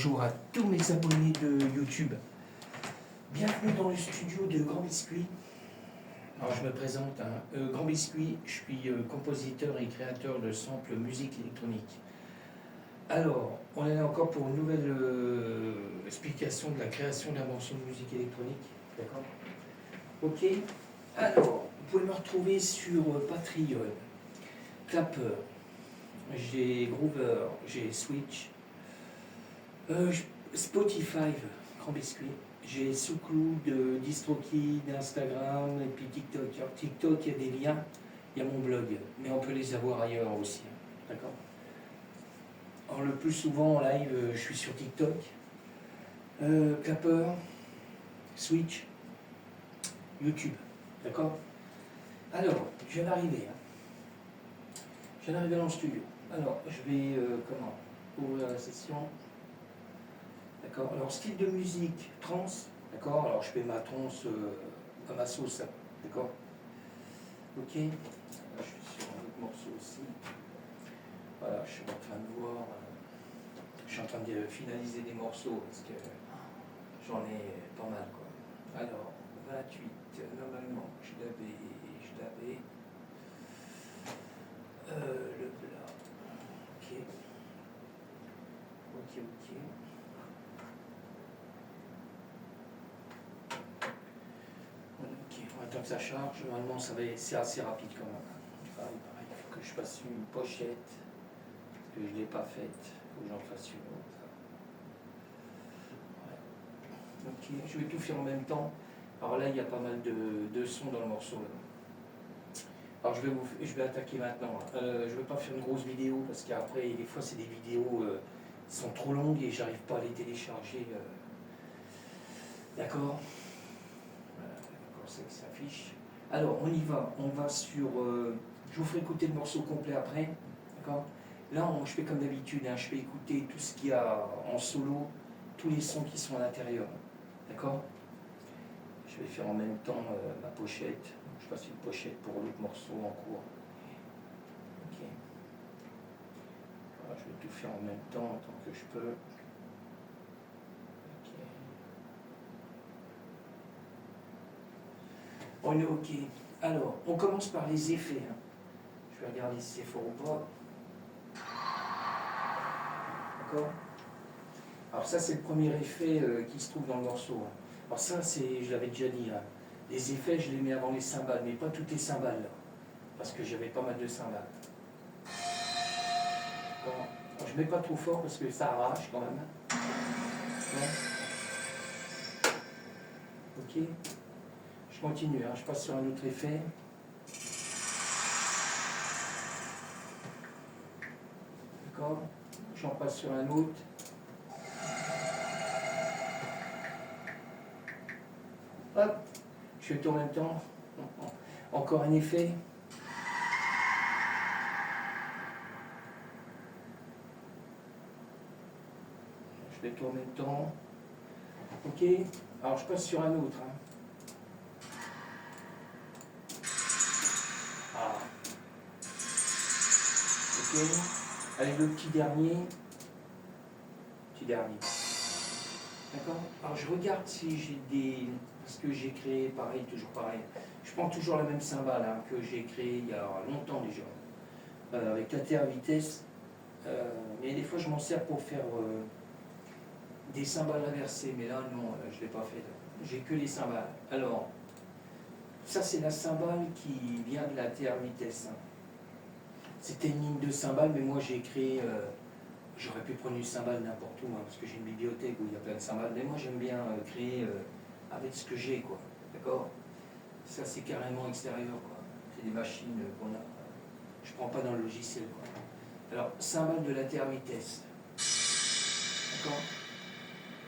bonjour à tous mes abonnés de YouTube. Bienvenue dans le studio de Grand Biscuit. Alors je me présente, Grand Biscuit, je suis compositeur et créateur de samples musique électronique. Alors, on est là encore pour une nouvelle explication de la création d'un morceau de musique électronique. D'accord? Ok. Alors, vous pouvez me retrouver sur Patreon, Clapper, j'ai Groover, j'ai Switch, Spotify, Grand Biscuit, j'ai SoundCloud, DistroKid, Instagram et puis TikTok. Alors TikTok, il y a des liens, il y a mon blog, mais on peut les avoir ailleurs aussi. D'accord? Alors le plus souvent en live, je suis sur TikTok, Clapper, Switch, YouTube. D'accord? Alors, je viens d'arriver. Je viens d'arriver dans le studio. Alors, je vais ouvrir la session. D'accord. Alors, style de musique, trance. D'accord. Alors, je fais ma trance à ma sauce. D'accord. Ok. Là, je suis sur un autre morceau aussi. Voilà, je suis en train de voir. Je suis en train de finaliser des morceaux parce que j'en ai pas mal, quoi. Alors, 28. Normalement, je l'avais. Le plat. Ok. Ok. Ok, on attend que ça charge. Normalement, c'est assez rapide quand même. Pareil, il faut que je fasse une pochette. Parce que je ne l'ai pas faite. Il faut que j'en fasse une autre. Ouais. Ok, je vais tout faire en même temps. Alors là, il y a pas mal de sons dans le morceau. Là. Alors je vais attaquer maintenant. Je ne vais pas faire une grosse vidéo parce qu'après, des fois, c'est des vidéos qui sont trop longues et j'arrive pas à les télécharger. D'accord? Comme ça qui s'affiche. Alors, on y va. On va sur... je vous ferai écouter le morceau complet après. D'accord? Là, je fais comme d'habitude. Je fais écouter tout ce qu'il y a en solo, tous les sons qui sont à l'intérieur. D'accord? Je vais faire en même temps ma pochette. Je fasse une pochette pour l'autre morceau en cours. Ok. Voilà, je vais tout faire en même temps tant que je peux. Ok. On est ok. Alors, on commence par les effets. Je vais regarder si c'est fort ou pas. D'accord? Alors ça, c'est le premier effet qui se trouve dans le morceau. Alors ça, je l'avais déjà dit. Les effets, je les mets avant les cymbales, mais pas toutes les cymbales. Là, parce que j'avais pas mal de cymbales. Bon, je ne mets pas trop fort parce que ça arrache quand même. Bon. Ok. Je continue, je passe sur un autre effet. D'accord. J'en passe sur un autre. Hop. Je fais tout en même temps. Encore un effet. Je fais tout en même temps. Ok. Alors je passe sur un autre. Ah. Ok. Allez, le petit dernier. D'accord. Alors je regarde si j'ai des... Parce que j'ai créé toujours pareil. Je prends toujours la même cymbale que j'ai créée il y a longtemps déjà. Avec la terre à vitesse. Mais des fois je m'en sers pour faire des cymbales inversées. Mais là non, je ne l'ai pas fait. J'ai que les cymbales. Alors, ça c'est la cymbale qui vient de la terre à vitesse. C'était une ligne de cymbales, mais moi j'ai créé... J'aurais pu prendre une cymbale n'importe où, parce que j'ai une bibliothèque où il y a plein de cymbales, mais moi j'aime bien créer avec ce que j'ai, quoi. D'accord? Ça c'est carrément extérieur, quoi. C'est des machines qu'on a. Je prends pas dans le logiciel, quoi. Alors, cymbale de la terre à vitesse. D'accord?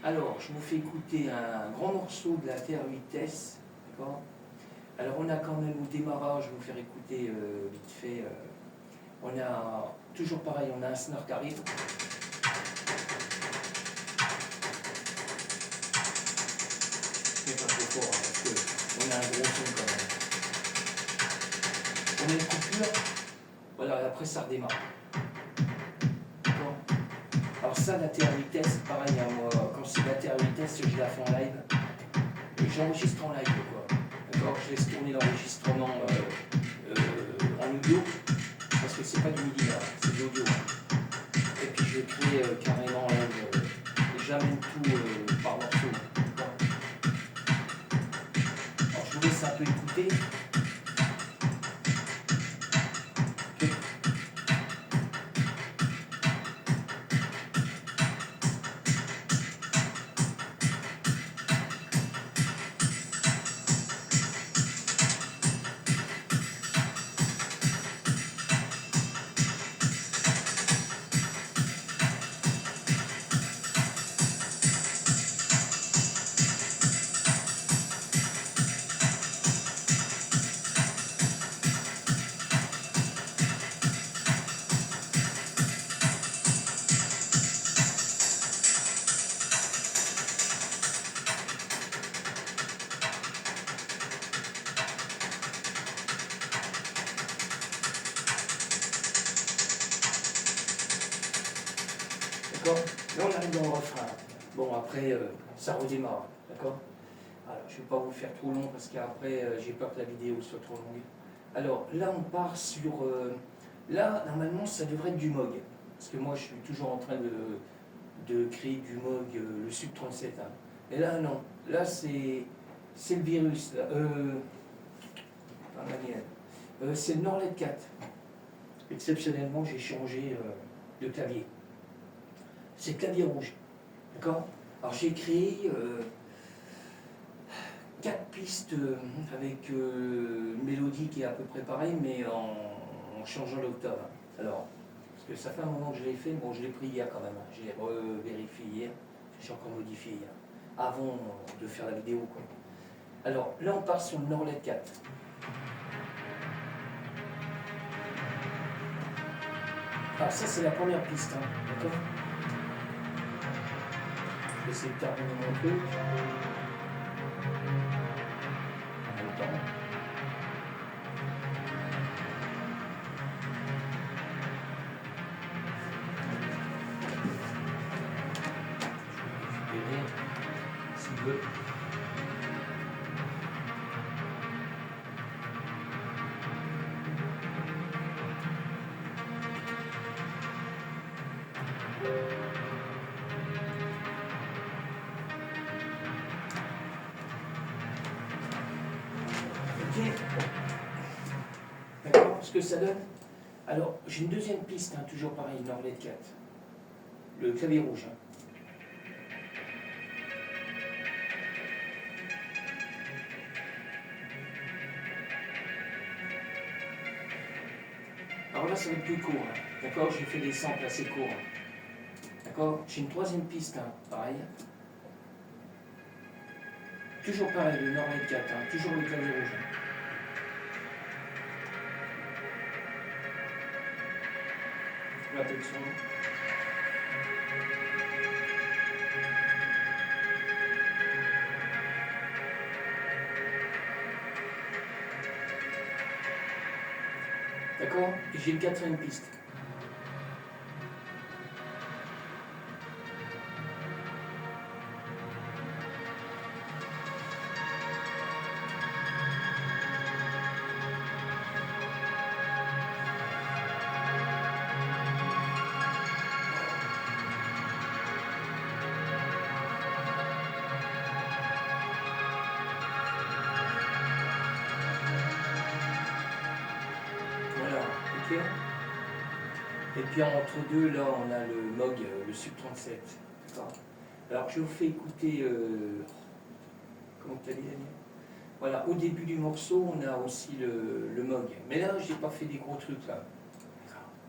Alors, je vous fais écouter un grand morceau de la terre à vitesse. D'accord? Alors, on a quand même au démarrage, je vais vous faire écouter vite fait. On a, toujours pareil, on a un snare qui arrive. Mais pas trop fort, parce qu'on a un gros son quand même. On a une coupure, voilà, et après ça redémarre. D'accord. Alors ça, l'atterri test, pareil, hein, moi, quand c'est l'atterri test, je la fais en live. Et j'enregistre en live, quoi. D'accord. Je laisse tourner l'enregistrement en audio, parce que c'est pas du MIDI là, c'est de l'audio. Et puis je crée carrément en live. J'amène tout par morceau. Alors je vous laisse un peu écouter. D'accord. Là on arrive dans le refrain. Bon après ça redémarre. D'accord. Alors, je ne vais pas vous le faire trop long parce qu'après j'ai peur que la vidéo soit trop longue. Alors là on part sur... là normalement ça devrait être du Moog. Parce que moi je suis toujours en train de créer du Moog, le Sub 37. Hein. Et là non. Là c'est le virus. Là. C'est le Norlet 4. Exceptionnellement j'ai changé de clavier. C'est clavier rouge. D'accord. Alors j'ai créé 4 pistes avec une mélodie qui est à peu près pareille, mais en changeant l'octave. Alors, parce que ça fait un moment que je l'ai fait, bon je l'ai pris hier quand même, hein. J'ai revérifié hier, j'ai encore modifié hier, avant de faire la vidéo, quoi. Alors là on part sur le Norlet 4. Alors ça c'est la première piste, hein. D'accord. Je vais essayer de terminer mon truc. En même temps. Je vais récupérer, s'il veut. D'accord, ce que ça donne. Alors, j'ai une deuxième piste, hein, toujours pareil, Norlet 4. Le clavier rouge. Hein. Alors là, ça va être plus court. Hein. D'accord, j'ai fait des samples assez courts. D'accord, j'ai une troisième piste, hein, pareil. Toujours pareil, le Norlet 4, hein, toujours le clavier rouge. Hein. Attention. D'accord. Et j'ai une quatrième piste. Ok. Et puis entre deux, là, on a le Moog, le Sub 37. D'accord. Alors, je vous fais écouter. Comment tu as dit, Daniel? Voilà, au début du morceau, on a aussi le Moog. Mais là, j'ai pas fait des gros trucs là.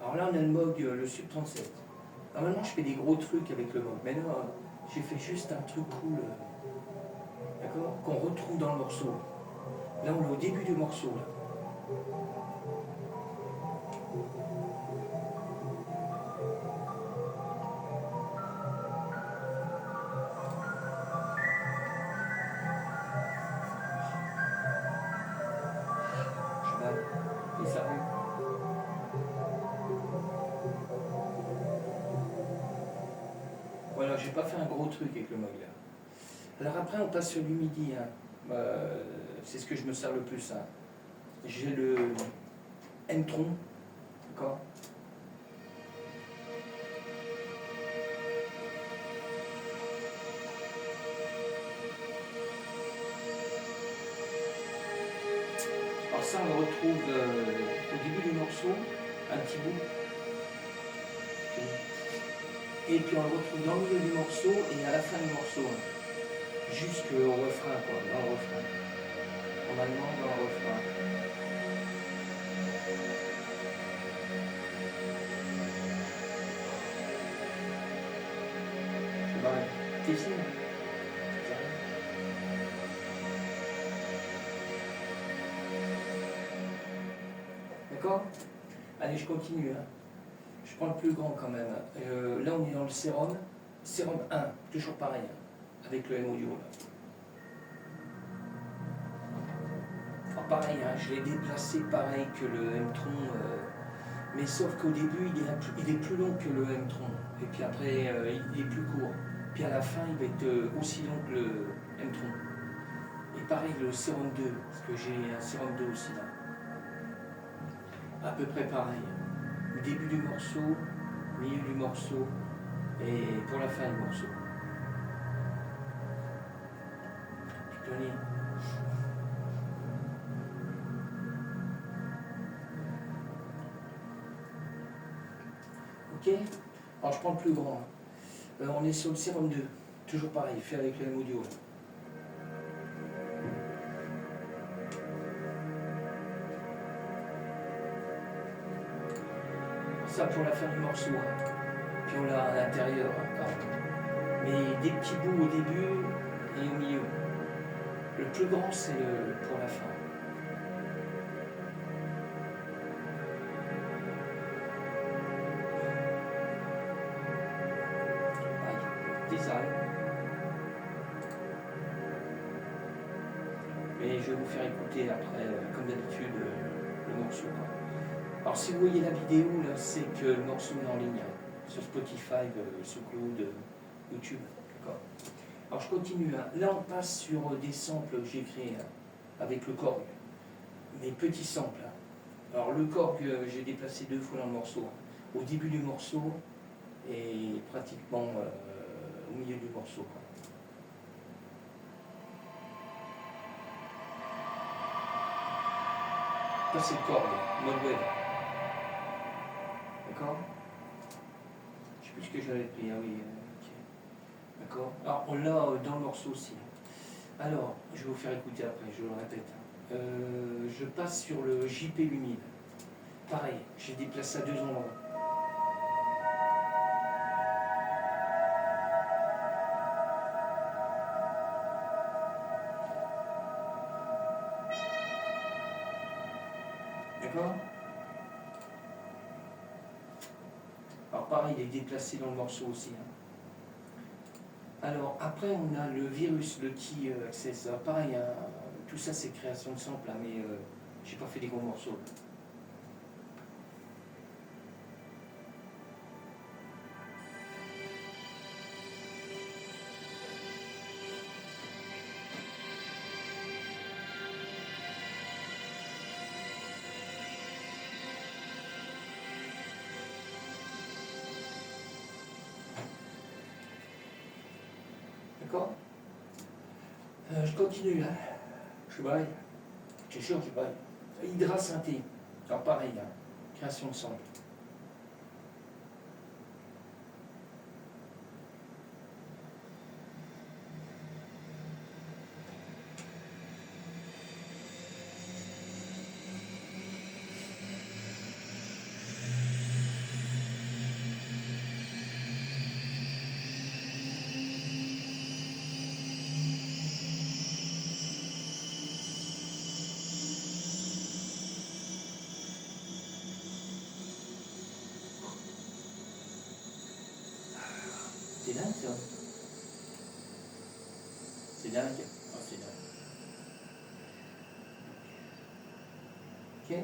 Alors là, on a le Moog, le Sub 37. Normalement, je fais des gros trucs avec le Moog. Mais là, j'ai fait juste un truc cool. D'accord. Qu'on retrouve dans le morceau. Là, on est au début du morceau. Là. Et ça arrive. j'ai pas fait un gros truc avec le Moog là. Alors après, on passe sur du MIDI. Hein. C'est ce que je me sers le plus. Hein. J'ai le M-Tron, d'accord. Alors ça, on le retrouve au début du morceau, un petit bout. Et puis on le retrouve dans le milieu du morceau et à la fin du morceau. Hein. Jusqu'au refrain, quoi, dans le refrain. Normalement, dans le refrain. Je sais pas, t'es ici, hein. D'accord? Allez, je continue. Hein. Je prends le plus grand quand même. Là, on est dans le sérum. Sérum 1, toujours pareil, hein, avec le M-Audio. Alors pareil, hein, je l'ai déplacé pareil que le M-Tron, mais sauf qu'au début, il est plus long que le M-Tron. Et puis après, il est plus court. Puis à la fin, il va être aussi long que le M-Tron. Et pareil, le sérum 2, parce que j'ai un sérum 2 aussi là. À peu près pareil. Le début du morceau, milieu du morceau, et pour la fin du morceau. Tony. Ok. Alors je prends le plus grand. On est sur le sérum 2. Toujours pareil, fait avec le M-Audio. Ça pour la fin du morceau. Hein. Puis on l'a à l'intérieur, hein, quand même. Mais des petits bouts au début et au milieu. Le plus grand, c'est pour la fin. Design. Mais je vais vous faire écouter après, comme d'habitude, le morceau. Quoi. Alors si vous voyez la vidéo, là, c'est que le morceau est en ligne, hein, sur Spotify, SoundCloud, YouTube. D'accord. Alors je continue. Hein. Là, on passe sur des samples que j'ai créés hein, avec le Korg. Mes petits samples. Hein. Alors le Korg, j'ai déplacé 2 fois dans le morceau. Hein. Au début du morceau et pratiquement au milieu du morceau. Quoi. Ça c'est le Korg, mode web. D'accord. Je sais plus ce que j'avais pris. Ah oui. Okay. D'accord. Alors on l'a dans le morceau aussi. Alors, je vais vous faire écouter après, je le répète. Je passe sur le JP8000. Pareil, j'ai déplacé à 2 endroits. D'accord. Alors pareil, il est déplacé dans le morceau aussi. Hein. Alors après, on a le virus, le Key Access. Alors, pareil, hein, tout ça c'est création de sample, hein, mais j'ai pas fait des gros morceaux. D'accord. Je continue là. Je baille. C'est sûr, je baille. Hydra synthé. Alors pareil, hein, création de sample. C'est dingue ça. C'est dingue. Oh, c'est dingue. Ok.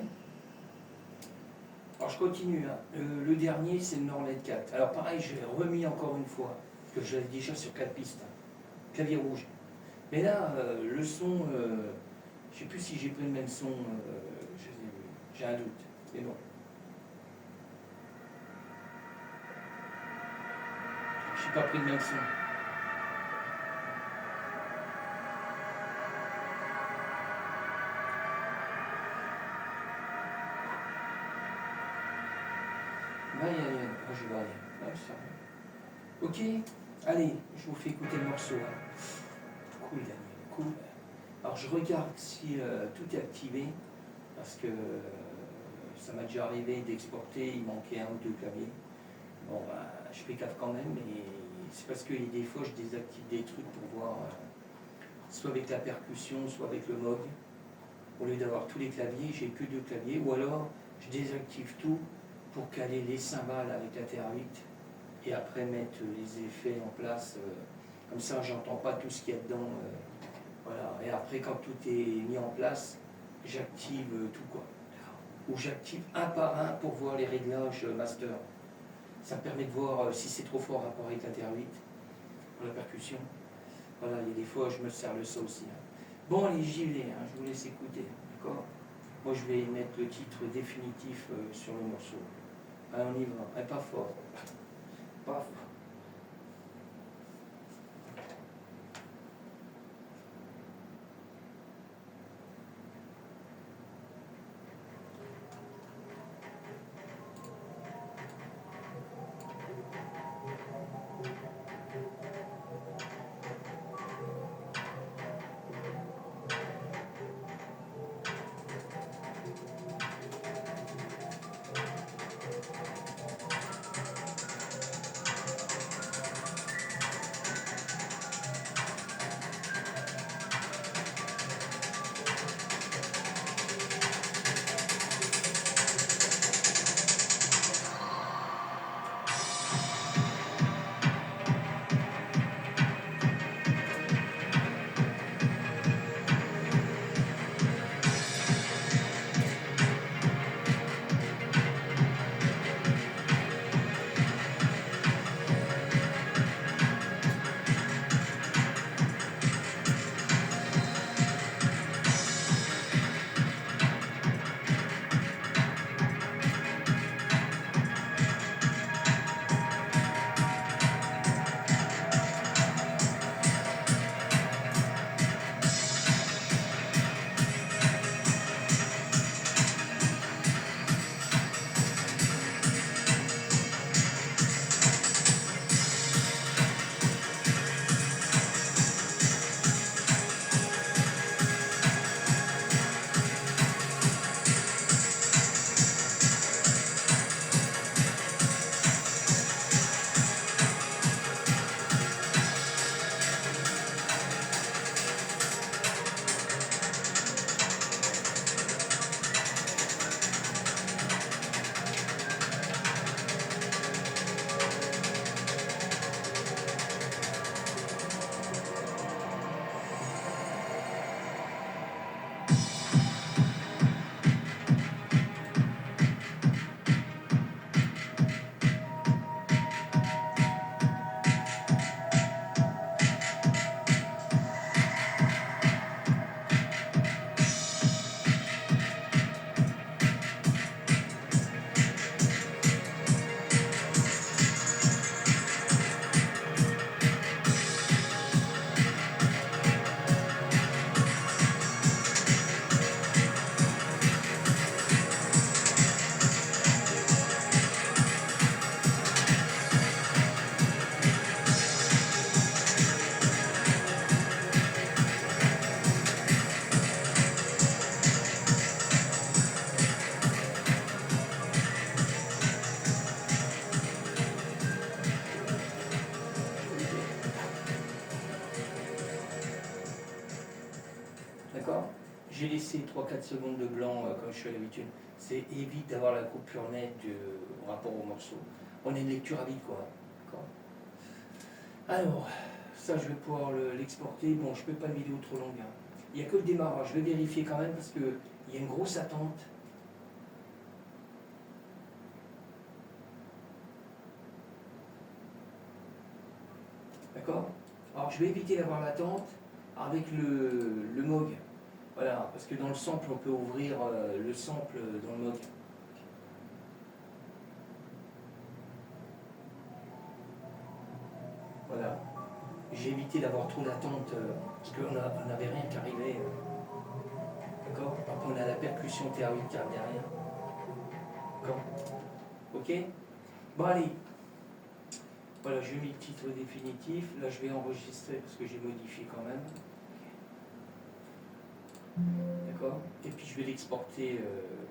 Alors je continue. Hein. Le dernier, c'est le Norled 4. Alors pareil, je l'ai remis encore une fois. que j'avais déjà sur 4 pistes, hein. Clavier rouge. Mais là, le son, je ne sais plus si j'ai pris le même son, j'ai un doute, mais bon. Je n'ai pas pris le même son. Je vais aller. Ouais, ça va. Ok, allez, je vous fais écouter le morceau. Hein. Cool, Daniel, cool. Alors je regarde si tout est activé, parce que ça m'a déjà arrivé d'exporter, il manquait un ou deux claviers. Bon, je fais gaffe quand même, mais c'est parce que des fois je désactive des trucs pour voir, soit avec la percussion, soit avec le Moog. Au lieu d'avoir tous les claviers, j'ai que 2 claviers, ou alors je désactive tout pour caler les cymbales avec la TR8 et après mettre les effets en place. Comme ça, j'entends pas tout ce qu'il y a dedans. Voilà. Et après, quand tout est mis en place, j'active tout, quoi. Ou j'active un par un pour voir les réglages master. Ça me permet de voir si c'est trop fort en rapport avec la TR8 pour la percussion. Voilà, et des fois, je me sers le ça aussi. Hein. Bon, allez, j'y vais, hein, je vous laisse écouter, d'accord? Moi, je vais mettre le titre définitif sur le morceau. Allez, on y va. Pas fort. Pas fort. D'accord? J'ai laissé 3-4 secondes de blanc comme je suis à l'habitude. C'est évite d'avoir la coupure nette rapport au morceau. On est une lecture à vide, quoi. D'accord? Alors, ça je vais pouvoir l'exporter. Bon, je ne peux pas une vidéo trop longue. Hein. Il n'y a que le démarrage. Je vais vérifier quand même parce qu'il y a une grosse attente. D'accord? Alors je vais éviter d'avoir la tente avec le Moog. Voilà, parce que dans le sample, on peut ouvrir le sample dans le Moog. Voilà. J'ai évité d'avoir trop d'attente parce qu'on n'avait rien qui arrivait. D'accord? Après, on a la percussion théorique derrière. D'accord? Ok? Bon, allez. Voilà, j'ai mis le titre définitif. Là, je vais enregistrer parce que j'ai modifié quand même. D'accord? Et puis, je vais l'exporter.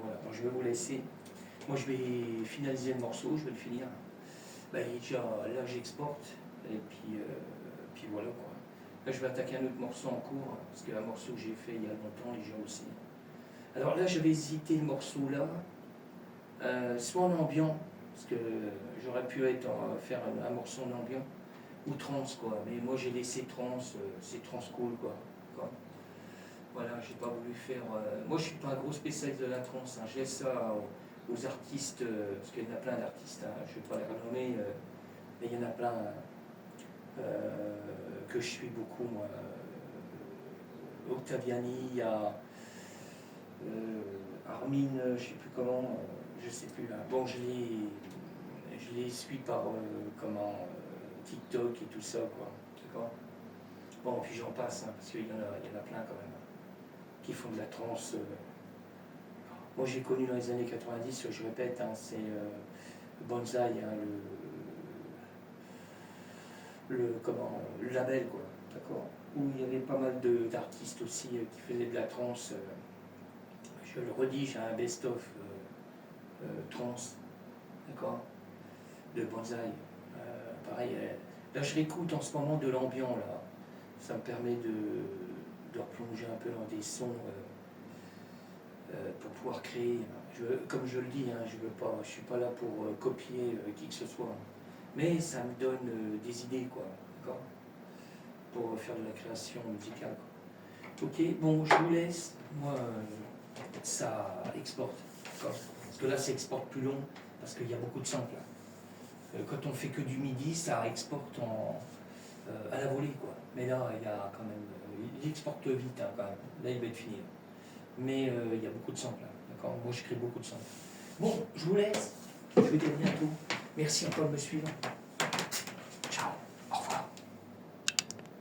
Voilà, donc, je vais vous laisser. Moi, je vais finaliser le morceau, je vais le finir. Ben, déjà, là, j'exporte. Et puis voilà quoi. Là, je vais attaquer un autre morceau en cours, parce que un morceau que j'ai fait il y a longtemps déjà aussi. Alors là, j'avais hésité le morceau là, soit en ambiant, parce que j'aurais pu faire un morceau en ambiant, ou trance quoi. Mais moi, j'ai laissé trance, c'est trance cool quoi. Voilà, j'ai pas voulu faire. Moi, je suis pas un gros spécialiste de la trance. Hein. Je laisse ça aux artistes, parce qu'il y en a plein d'artistes. Hein. Je vais pas les renommer, mais il y en a plein. Que je suis beaucoup, moi. Octaviani, il y a Armin, je ne sais plus comment, je ne sais plus là. Bon, je les suis par TikTok et tout ça, quoi. D'accord. Bon, puis j'en passe, hein, parce qu'il y en a plein quand même, qui font de la trance. Moi, j'ai connu dans les années 90, je répète, hein, c'est Bonsaï, hein, le label, quoi, d'accord, où il y avait pas mal d'artistes aussi qui faisaient de la trance. Je le redis, j'ai un best-of trance, d'accord, de Bonsaï. Pareil, là je réécoute en ce moment de l'ambiant, là. Ça me permet de replonger un peu dans des sons pour pouvoir créer. Comme je le dis, hein, je ne suis pas là pour copier qui que ce soit. Mais ça me donne des idées, quoi, d'accord, pour faire de la création musicale. Quoi. Ok, bon, je vous laisse. Moi, ça exporte, d'accord. Parce que là, ça exporte plus long, parce qu'il y a beaucoup de samples. Quand on fait que du MIDI, ça exporte à la volée, quoi. Mais là, il y a quand même, il exporte vite, hein, quand même. Là, il va être fini. Mais il y a beaucoup de samples, hein, d'accord. Moi, je crée beaucoup de samples. Bon, je vous laisse. Je vous dis à bientôt. Merci encore de me suivre.